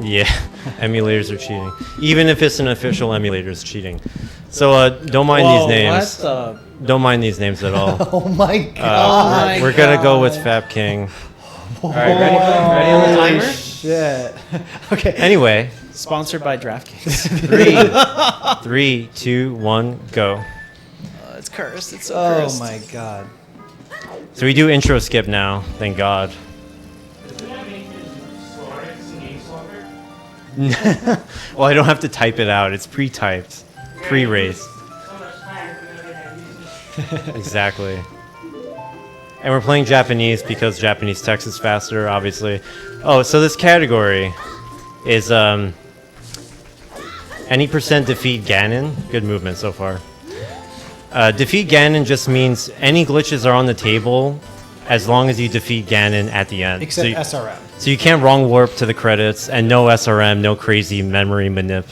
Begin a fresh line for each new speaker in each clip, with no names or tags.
Yeah, emulators are cheating. Even if it's an official emulator, it's cheating. So don't mind these names.
What
Don't mind these names at all.
Oh my god.
We're gonna go with Fab King.
All right, ready on the timer?
Shit. Okay.
Anyway,
Sponsored by DraftKings.
3, 2, 1, go.
It's cursed. It's so
Oh
cursed.
my god.
So we do intro skip now. Thank God. Well, I don't have to type it out. It's pre-typed, pre-race. Exactly. And we're playing Japanese because Japanese text is faster, obviously. Oh, so this category is any percent defeat Ganon. Good movement so far. Defeat Ganon just means any glitches are on the table as long as you defeat Ganon at the end.
Except
so
SRM.
So you can't wrong warp to the credits, and no SRM, no crazy memory manip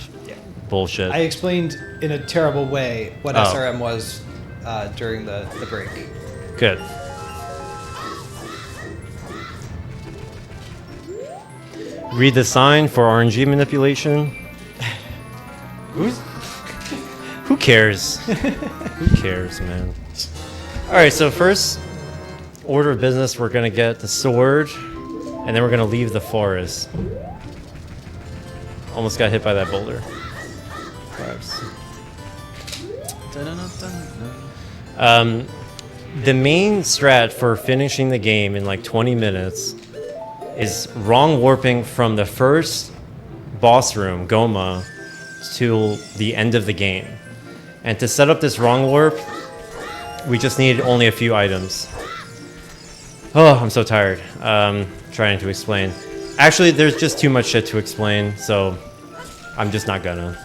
bullshit.
I explained in a terrible way what
Oh.
SRM was during the break.
Good. Read the sign for RNG manipulation. Who cares? Who cares, man? Alright, so first order of business, we're gonna get the sword, and then we're gonna leave the forest. Almost got hit by that boulder. Perhaps. The main strat for finishing the game in like 20 minutes is wrong warping from the first boss room, Goma, to the end of the game. And to set up this wrong warp, we just need only a few items. Oh, I'm so tired. Trying to explain. Actually, there's just too much shit to explain, so I'm just not gonna.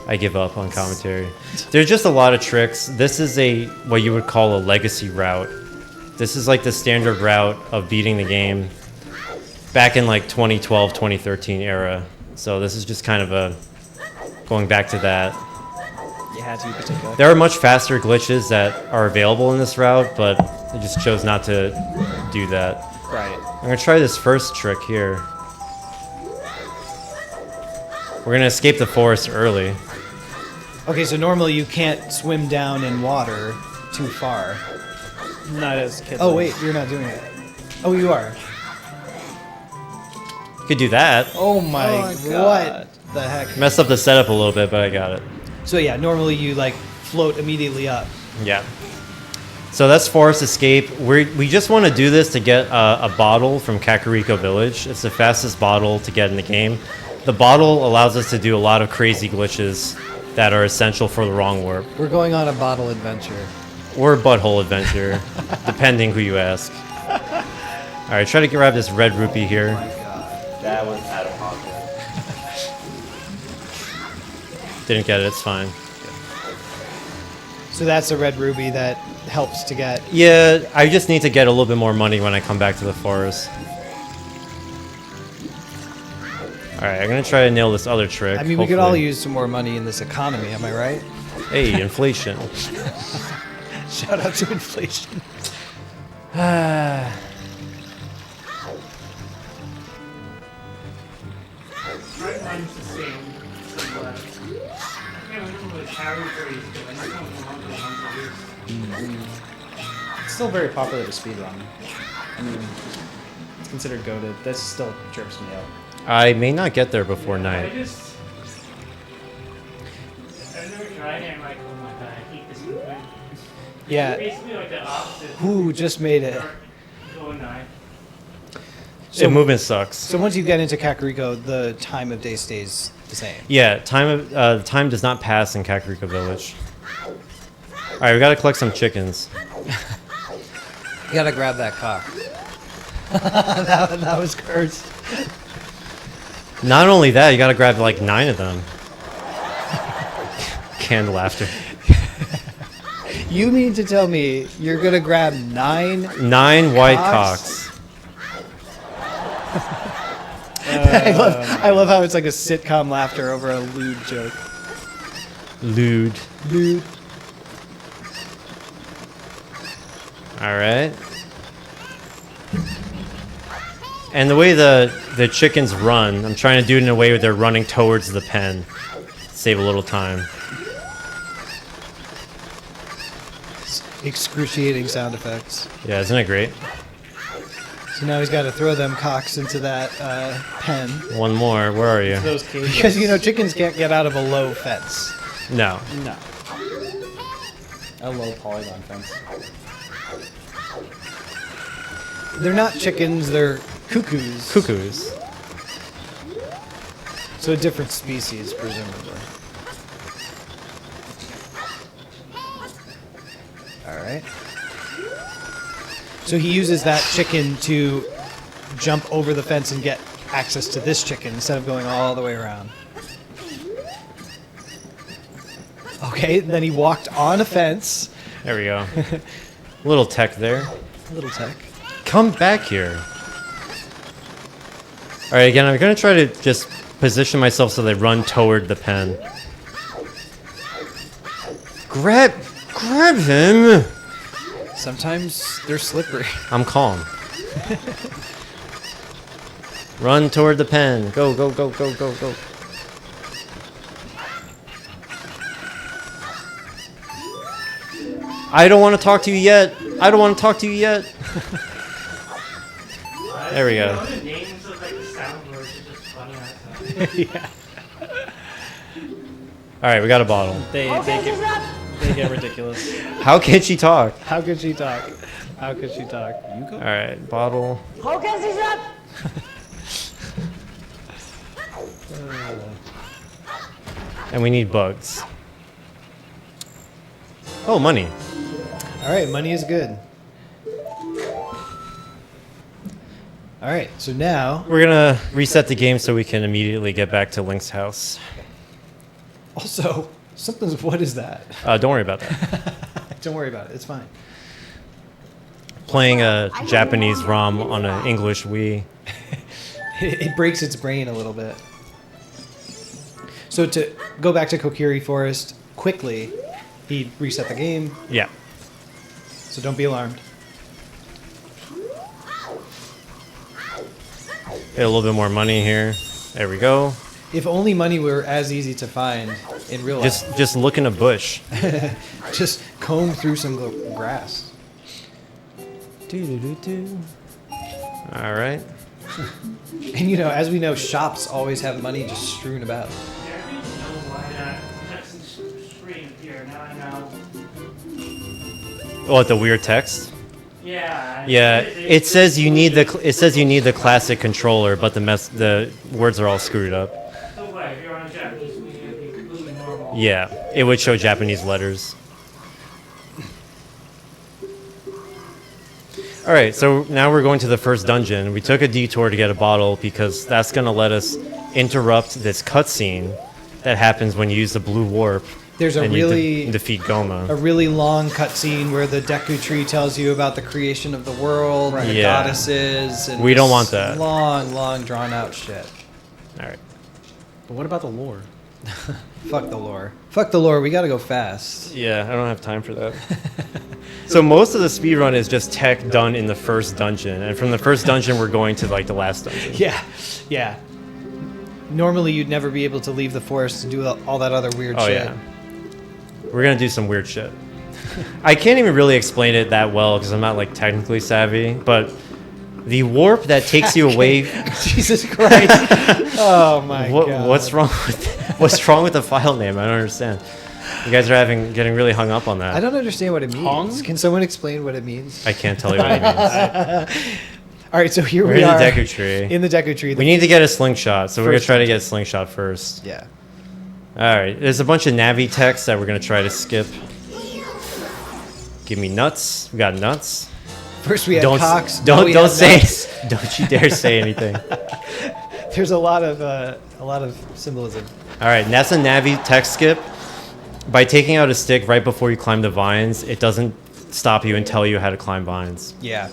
I give up on commentary. There's just a lot of tricks. This is what you would call a legacy route. This is like the standard route of beating the game back in like 2012, 2013 era. So this is just kind of going back to that.
You had to be particular.
There are much faster glitches that are available in this route, but I just chose not to do that.
Right.
I'm gonna try this first trick here. We're gonna escape the forest early.
Okay, so normally you can't swim down in water too far.
Not as kids.
Oh wait, you're not doing it. Oh, you are.
You could do that.
Oh my
God.
What the heck?
Messed up the setup a little bit, but I got it.
So yeah, normally you like float immediately up.
Yeah. So that's Forest Escape. We just want to do this to get a bottle from Kakariko Village. It's the fastest bottle to get in the game. The bottle allows us to do a lot of crazy glitches that are essential for the wrong warp.
We're going on a bottle adventure.
Or a butthole adventure, depending who you ask. Alright, try to grab this red rupee here.
That was out of pocket.
Didn't get it, it's fine.
So that's a red ruby that helps to get.
Yeah, I just need to get a little bit more money when I come back to the forest. Alright, I'm gonna try to nail this other trick.
I mean, we could all
hopefully.
use some more money in this economy, am I right?
Hey, inflation.
Shout out to inflation.
It's still very popular to speedrun. I mean, it's considered goated. This still chirps me out.
I may not get there before night.
I've never tried it. I'm like, oh my god, I hate this movement.
Yeah.
Basically like the opposite.
Who just made it?
Go nine.
The movement sucks.
So once you get into Kakariko, the time of day stays the same.
Yeah, time does not pass in Kakariko Village. Alright, we gotta collect some chickens.
You gotta grab that cock. that was cursed.
Not only that, you gotta grab like 9 of them. Canned laughter.
You mean to tell me you're gonna grab 9?
9 white
Cocks?
cocks.
I love how it's like a sitcom laughter over a lewd joke.
Lewd.
Lewd.
Alright. And the way the chickens run, I'm trying to do it in a way where they're running towards the pen. Save a little time.
Excruciating sound effects.
Yeah, isn't it great?
So now he's got to throw them cocks into that pen.
One more. Where are you?
Those cages.
Because, you know, chickens can't get out of a low fence.
No.
No. A low polygon fence.
They're not chickens, they're cuckoos.
Cuckoos.
So a different species, presumably. Alright. So he uses that chicken to jump over the fence and get access to this chicken instead of going all the way around. Okay, then he walked on a fence.
There we go. Little tech there.
A little tech.
Come back here. All right, again, I'm going to try to just position myself so they run toward the pen. Grab him.
Sometimes they're slippery.
I'm calm. Run toward the pen. Go, go, go, go, go, go. I don't want to talk to you yet. I don't want to talk to you yet. There we go.
The names of like the sound words are just funny. I thought.
Yeah.
All right, we got a bottle.
They get ridiculous.
How can she talk?
How could she talk? How could she talk? You go.
All right, bottle. And we need bugs. Oh, money.
All right, money is good. All right, so now
We're gonna reset the game so we can immediately get back to Link's house.
also something's. What is that?
Don't worry about that.
Don't worry about it. It's fine.
Playing a Japanese ROM on an English Wii.
It breaks its brain a little bit. So to go back to Kokiri Forest quickly, he reset the game.
Yeah.
So don't be alarmed.
Get a little bit more money here. There we go.
If only money were as easy to find in real life.
Just look in a bush.
Just comb through some grass.
All right.
And you know, as we know, shops always have money just strewn about.
Yeah, I didn't know why that text screen appeared. Now I know.
What, the weird text?
Yeah.
Yeah, it says you need the classic controller, but the words are all screwed up.
So what? If you're on a Japanese Wii, it'd be completely normal.
Yeah, it would show Japanese letters. All right, so now we're going to the first dungeon. We took a detour to get a bottle because that's going to let us interrupt this cutscene that happens when you use the blue warp.
There's a
and
really
you defeat Goma.
a really long cutscene where the Deku Tree tells you about the creation of the world, and the
Yeah.
goddesses, and
We don't
this
want that.
long, drawn out shit.
All right.
But what about the lore?
Fuck the lore. Fuck the lore. We gotta go fast.
Yeah, I don't have time for that. So most of the speedrun is just tech done in the first dungeon, and from the first dungeon we're going to like the last dungeon.
Yeah. Normally you'd never be able to leave the forest to do all that other weird
Oh
shit.
yeah. We're gonna do some weird shit. I can't even really explain it that well because I'm not like technically savvy, but the warp that takes you away.
Jesus Christ. Oh my god.
What's wrong with the file name? I don't understand. You guys are getting really hung up on that.
I don't understand what it means.
Hong?
Can someone explain what it means?
I can't tell you what it means.
All right, so here
We're
we
in the
are
Deku Tree.
in the Deku Tree.
We need to get a slingshot, so we're gonna
First
try to get a slingshot first.
Yeah.
All right, there's a bunch of Navi text that we're gonna try to skip. Give me nuts. We got nuts.
First we had
Don't
cocks. now we
don't
have
say
nuts.
don't you dare say anything.
There's a lot of symbolism.
All right, and that's a Navi text skip. By taking out a stick right before you climb the vines, it doesn't stop you and tell you how to climb vines.
Yeah.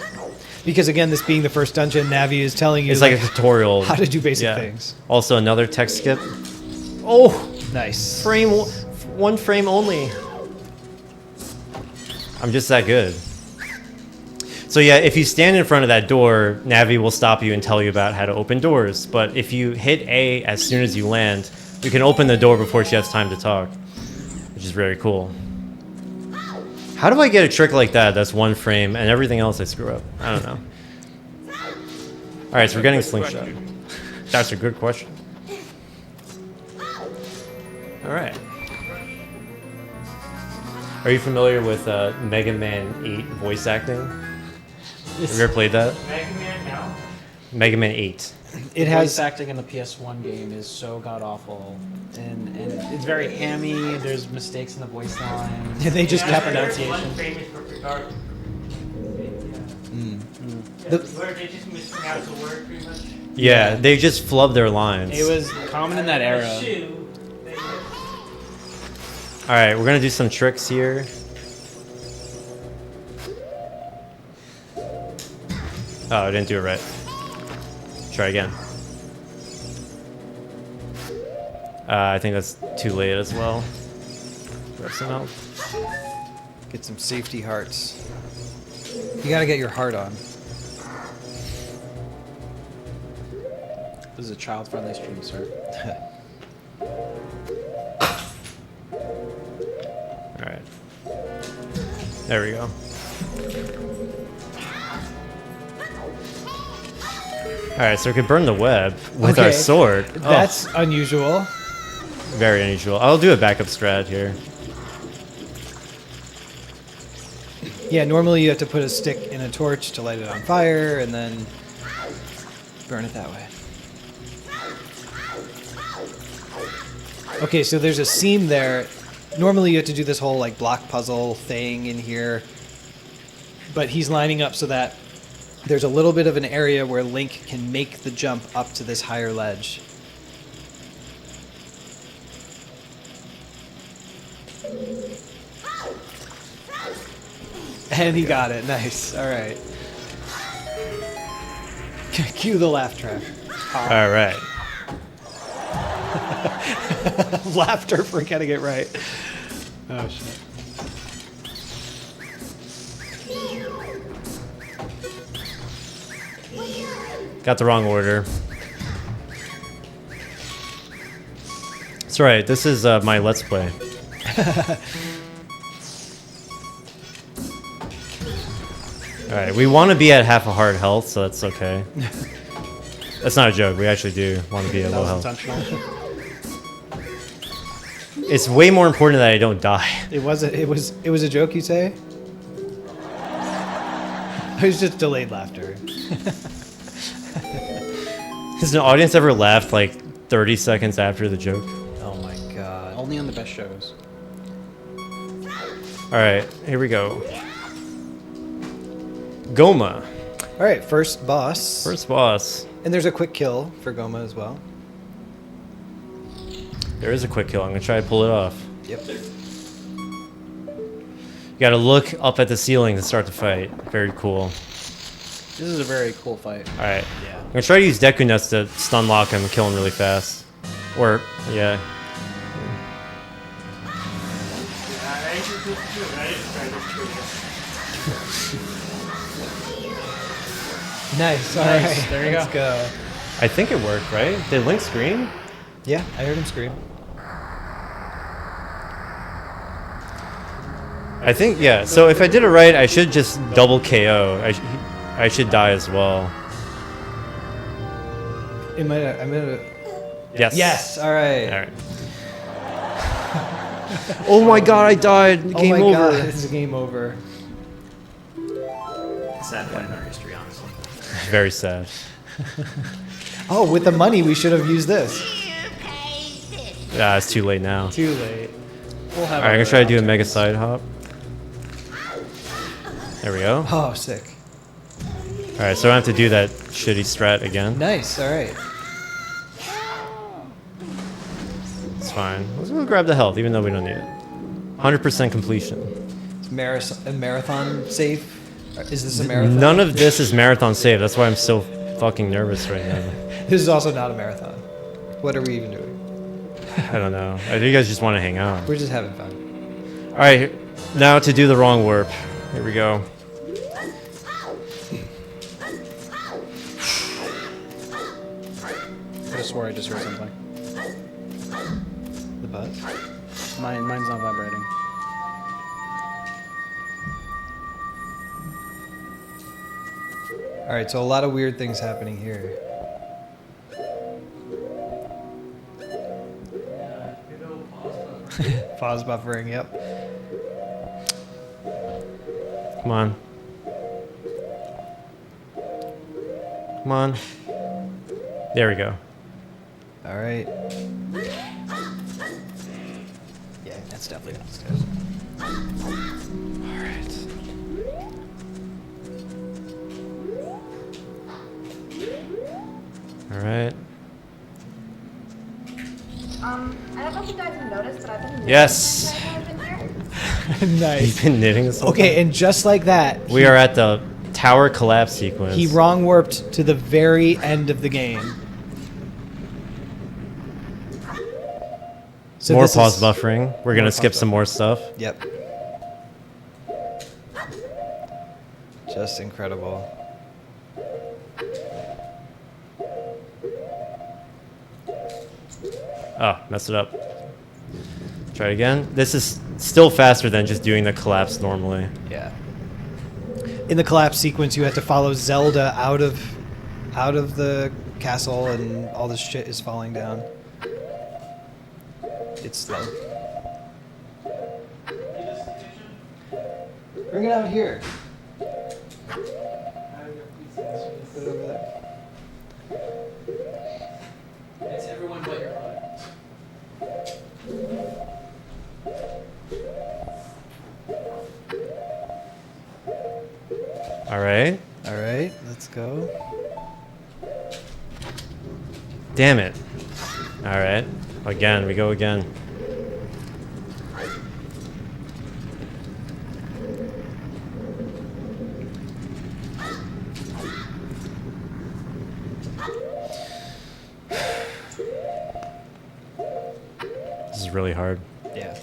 Because again, this being the first dungeon, Navi is telling you
It's like a tutorial.
how to do basic
Yeah.
things.
Also, another text skip. Oh,
Nice.
one frame only. I'm just that good. So yeah, if you stand in front of that door, Navi will stop you and tell you about how to open doors. But if you hit A as soon as you land, you can open the door before she has time to talk, which is very cool. How do I get a trick like that that's one frame and everything else I screw up? I don't know. Alright, so we're getting slingshot. That's a good question. Alright. Are you familiar with Mega Man 8 voice acting? Have you ever played that?
Mega Man now?
Mega Man 8.
It has acting in the PS1 game is so god awful, and it's very hammy. There's mistakes in the voice line.
They just kept
One famous for regard.
The-
Where they just mispronounce a word pretty much.
Yeah, they just flub their lines.
It was common in that era.
Shoe.
Alright, we're gonna do some tricks here. Oh, I didn't do it right. Try again. I think that's too late as well. Grab some help.
Get some safety hearts. You gotta get your heart on.
This is a child-friendly stream, sir.
Alright. There we go. Alright, so we can burn the web with our
Okay.
sword.
That's unusual.
Very unusual. I'll do a backup strat here.
Yeah, normally you have to put a stick in a torch to light it on fire and then burn it that way. Okay, so there's a seam there. Normally you have to do this whole like block puzzle thing in here, but he's lining up so that there's a little bit of an area where Link can make the jump up to this higher ledge. And he got it. Nice. All right. Cue the laugh track.
Alright.
Laughter for getting it right. Oh shit.
Got the wrong order. That's right, this is my Let's Play. Alright, we want to be at half a heart health, so that's okay. That's not a joke, we actually do want to be at low health.
Intentional.
It's way more important that I don't die.
It was a joke, you say? It was just delayed laughter.
Has the audience ever laughed like 30 seconds after the joke?
Oh my god.
Only on the best shows.
Alright, here we go. Goma.
All right, first boss.
First boss.
And there's a quick kill for Goma as well.
There is a quick kill. I'm going to try to pull it off.
Yep.
You got to look up at the ceiling to start the fight. Very cool.
This is a very cool fight.
Alright.
Yeah.
I'm going to try to use Deku Nuts to stun lock him and kill him really fast. Or, yeah.
I just did too. I just tried this too.
Nice. All
Nice,
right.
there you
Let's go.
I think it worked, right? Did Link scream?
Yeah, I heard him scream.
I think, yeah. So if I did it right, I should just double KO. I should die as well.
I might have.
Yes.
Yes. All right.
Alright. Oh my god, I died.
Oh
Game
my
over.
god, it's game over.
Sad point in our history, honestly.
Very sad.
Oh, with the money, we should have used this.
Yeah, it's too late now.
Too late.
We'll have
Alright, I'm gonna
other
try to do a
options.
mega side hop. There we go.
Oh, sick.
Alright, so I don't have to do that shitty strat again.
Nice. All right.
It's fine. We'll grab the health, even though we don't need it. 100% completion.
Is a marathon safe? Is this a marathon?
None of this is marathon save. That's why I'm so fucking nervous right now.
This is also not a marathon. What are we even doing?
I don't know. I think you guys just want to hang out.
We're just having fun.
Alright, now to do the wrong warp. Here we go.
swore I just heard something.
The buzz?
Mine's not vibrating.
All right, so a lot of weird things happening here. Pause buffering, yep.
Come on. Come on. There we go.
All right. Yeah, that's definitely downstairs.
All right. All right.
I don't know if you guys have noticed, but I've been
Yes.
I've been here.
Nice.
You've been knitting this whole
Okay,
time?
and just like that,
We are at the tower collapse sequence.
he wrong warped to the very end of the game. So
More
this
pause
is-
buffering. We're gonna
More
skip
pause
some more stuff.
Yep. Just incredible.
Oh, messed it up. Try it again. This is still faster than just doing the collapse normally.
Yeah. In the collapse sequence, you have to follow Zelda out of the castle, and all this shit is falling down. It's slow. Bring it out here. Put it over there.
It's everyone but your butt.
All right.
All right, let's go.
Damn it. All right. Again, we go again. This is really hard.
Yeah.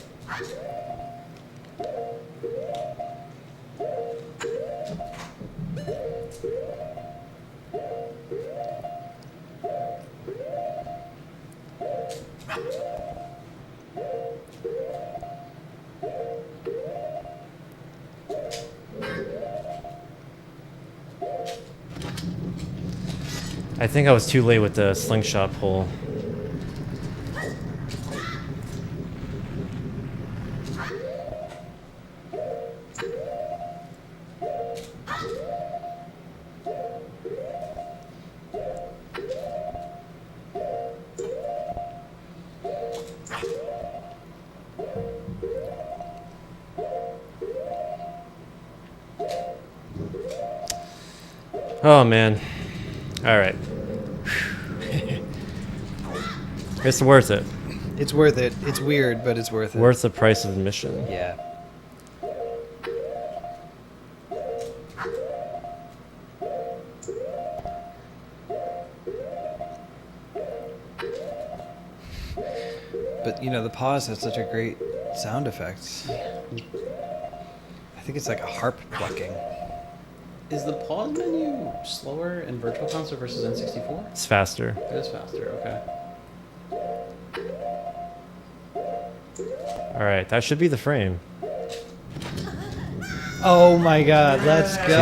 I think I was too late with the slingshot pull. Oh man. All right. It's worth it.
It's worth it. It's weird, but it's worth it.
Worth the price of admission.
Yeah. But you know, the pause has such a great sound effect. I think it's like a harp plucking.
Is the pause menu slower in Virtual Console versus N64?
It's faster.
It is faster, okay.
All right, that should be the frame.
Oh my god, let's go.
2, 3,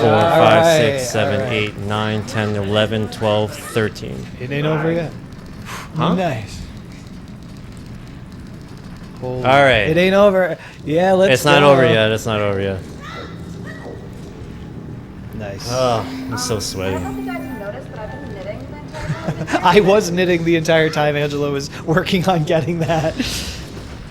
4,
All
5,
right,
6, 7,
all right.
8, 9, 10, 11, 12, 13.
It ain't over yet.
Huh?
Nice. Holy-
All right.
It ain't over. Yeah, let's
It's not
go.
over yet. It's not over yet.
Nice.
Oh, I'm so
I
sweaty.
don't know if you guys have noticed, but I've been knitting the entire time.
I was knitting the entire time Angela was working on getting that.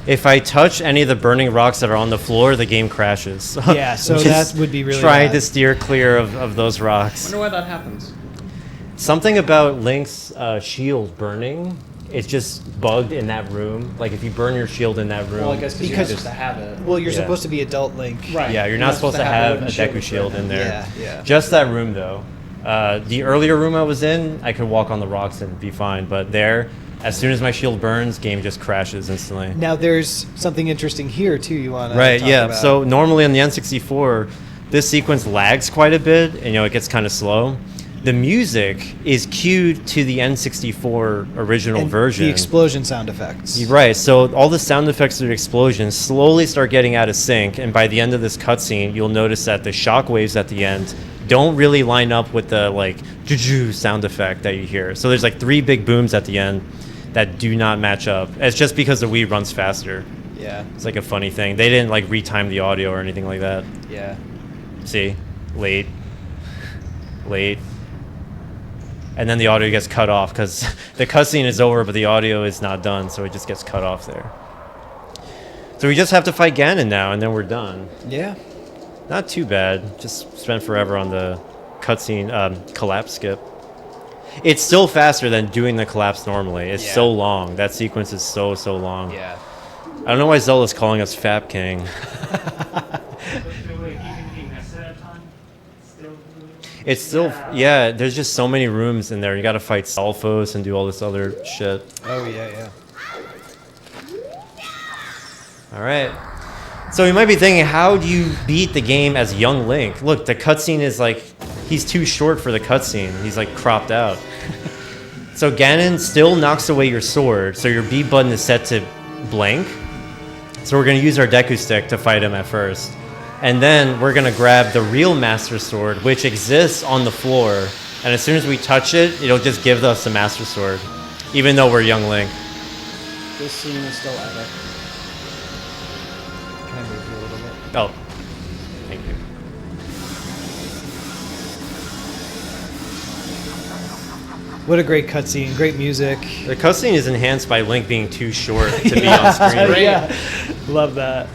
If I touch any of the burning rocks that are on the floor, the game crashes.
Yeah, so
I'm
that
just
would be really
trying
bad.
to steer clear of those rocks.
Wonder why that happens.
Something about Link's shield burning. It's just bugged in that room. Like if you burn your shield in that room.
Well, I guess because you're
Because-
supposed to have it.
Well, you're
Yeah.
supposed to be adult Link.
Right.
Yeah, you're not supposed to have a
wooden
Deku shield in there.
Yeah, yeah.
Just that room though. The earlier room I was in, I could walk on the rocks and be fine. But there, as soon as my shield burns, game just crashes instantly.
Now there's something interesting here too. You want to
Right,
talk
yeah.
about.
So normally on the N64, this sequence lags quite a bit, and it gets kind of slow. the music is cued to the N64 original
And
version.
the explosion sound effects.
Right, so all the sound effects of the explosions slowly start getting out of sync, and by the end of this cutscene, you'll notice that the shockwaves at the end don't really line up with the like "ju-ju" sound effect that you hear. So there's like 3 big booms at the end that do not match up. It's just because the Wii runs faster.
Yeah.
It's like a funny thing. They didn't like retime the audio or anything like that.
Yeah.
See, late, and then the audio gets cut off because the cutscene is over, but the audio is not done, so it just gets cut off there. So we just have to fight Ganon now, and then we're done.
Yeah.
Not too bad. Just spent forever on the cutscene collapse skip. It's still faster than doing the collapse normally. It's so long. That sequence is so long.
Yeah.
I don't know why Zelda's calling us Fap King. It's still, yeah, there's just so many rooms in there. You gotta fight Salfos and do all this other shit.
Oh, yeah.
Alright. So you might be thinking, how do you beat the game as young Link? Look, the cutscene is like, he's too short for the cutscene. He's like cropped out. So Ganon still knocks away your sword, so your B button is set to blank. So we're gonna use our Deku Stick to fight him at first. And then we're gonna grab the real Master Sword, which exists on the floor. And as soon as we touch it, it'll just give us the Master Sword, even though we're young Link.
This scene is still epic.
Can I move you a little bit?
Oh, thank you.
What a great cutscene, great music.
The cutscene is enhanced by Link being too short to be on screen.
Great.
Yeah, love that.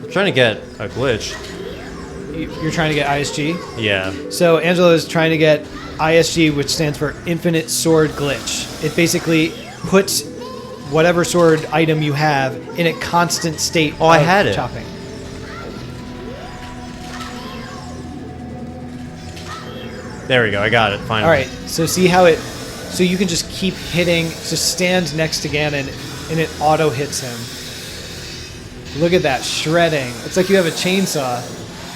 I'm trying to get a glitch.
You're trying to get ISG?
Yeah.
So Angelo is trying to get ISG, which stands for Infinite Sword Glitch. It basically puts whatever sword item you have in a constant state
Oh,
of
I had it.
chopping.
There we go. I got it. Finally.
All right, so see how it... So you can just keep hitting, just stand next to Ganon, and it auto hits him. Look at that, shredding. It's like you have a chainsaw.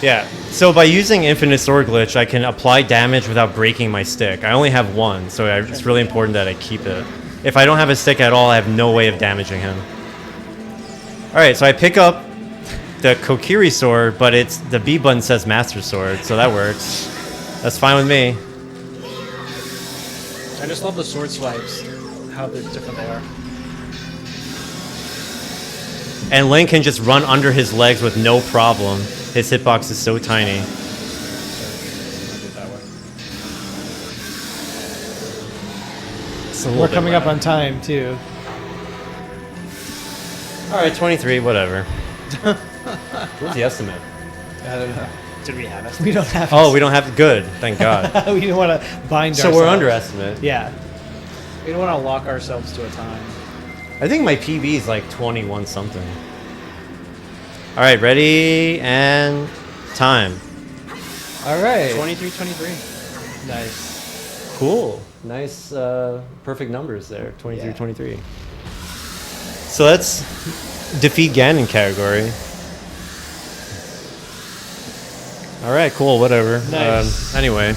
Yeah. So by using Infinite Sword Glitch, I can apply damage without breaking my stick. I only have one, so it's really important that I keep it. If I don't have a stick at all, I have no way of damaging him. All right, so I pick up the Kokiri sword, but it's the B button says Master Sword, so that works. That's fine with me.
I just love the sword swipes, how different they are.
And Link can just run under his legs with no problem. His hitbox is so tiny. It's a little
We're
bit
coming up
loud.
on time, too.
All right, 23, whatever. What's the estimate?
I don't know.
Did we have it?
We don't have
Oh, we don't have good. Thank God.
we don't want to bind
So
ourselves.
we're underestimate.
Yeah.
We don't want to lock ourselves to a time.
I think my PB is like 21 something. All right, ready and time.
All right.
23-23.
Nice.
Cool. Nice, perfect numbers there. 23,
Yeah.
23. So let's defeat Ganon category. All right, cool, whatever.
Nice.
Anyway.